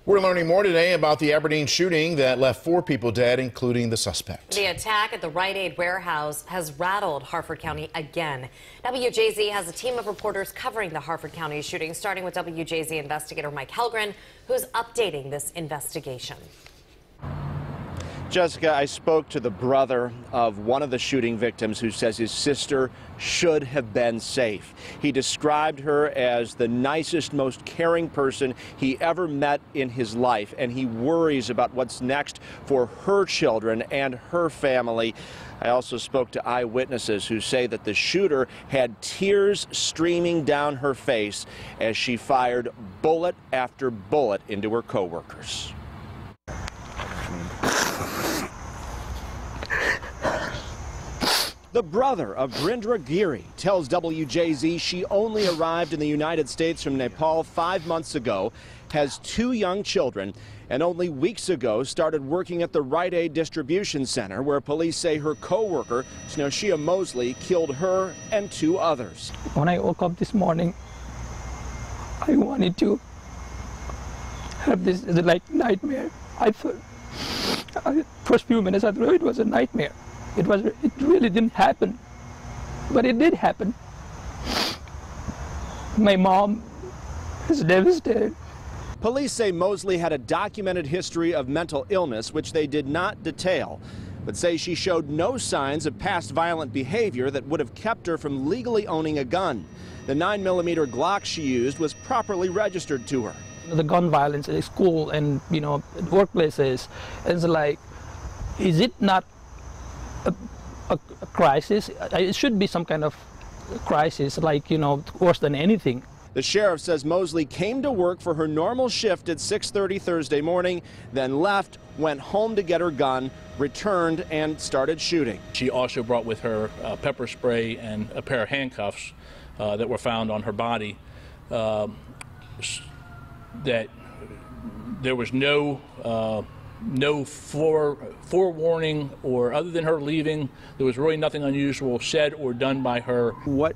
We're learning more today about the Aberdeen shooting that left 4 people dead, including the suspect. The attack at the Rite Aid warehouse has rattled Harford County again. WJZ has a team of reporters covering the Harford County shooting, starting with WJZ investigator Mike Helgren, who's updating this investigation. Jessica, I spoke to the brother of one of the shooting victims who says his sister should have been safe. He described her as the nicest, most caring person he ever met in his life, and he worries about what's next for her children and her family. I also spoke to eyewitnesses who say that the shooter had tears streaming down her face as she fired bullet after bullet into her coworkers. The brother of Brindra Giri tells WJZ she only arrived in the United States from Nepal 5 months ago, has 2 young children, and only weeks ago started working at the Rite Aid distribution center, where police say her co-worker, Snowshia Mosley, killed her and 2 others. When I woke up this morning, I wanted to have this like nightmare. I thought, first few minutes I thought it was a nightmare. It really didn't happen, but it did happen. My mom is devastated. Police say Mosley had a documented history of mental illness, which they did not detail, but say she showed no signs of past violent behavior that would have kept her from legally owning a gun. The 9mm Glock she used was properly registered to her. The gun violence at school and workplaces, it's like, is it not a crisis? It should be some kind of crisis, like, worse than anything. The sheriff says Mosley came to work for her normal shift at 6:30 Thursday morning, then left, went home to get her gun, returned, and started shooting. She also brought with her pepper spray and a pair of handcuffs that were found on her body. That there was no forewarning, or other than her leaving, there was really nothing unusual said or done by her. What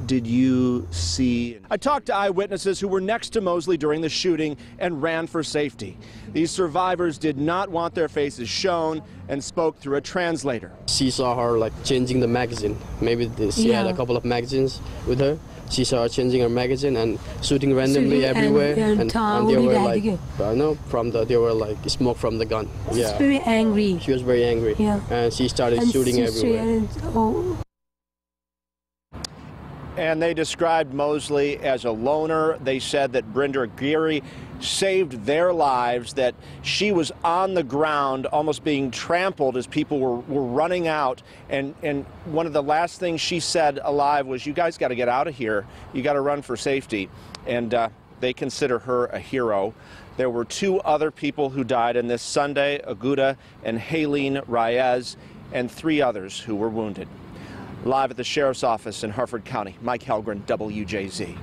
did you see? I talked to eyewitnesses who were next to Mosley during the shooting and ran for safety. These survivors did not want their faces shown and spoke through a translator. She saw her like changing the magazine. Maybe she had a couple of magazines with her. She saw her changing her magazine and shooting randomly everywhere, and they were like, they were like smoke from the gun. She was very angry. She was very angry, and she started shooting everywhere. And they described Mosley as a loner. They said that Brindra Giri saved their lives, that she was on the ground almost being trampled as people were running out. And one of the last things she said alive was, "You guys got to get out of here. You got to run for safety." And they consider her a hero. There were 2 other people who died in this Sunday, Aguda and Haleen Reyes, and 3 others who were wounded. Live at the Sheriff's Office in Harford County, Mike Helgren, WJZ.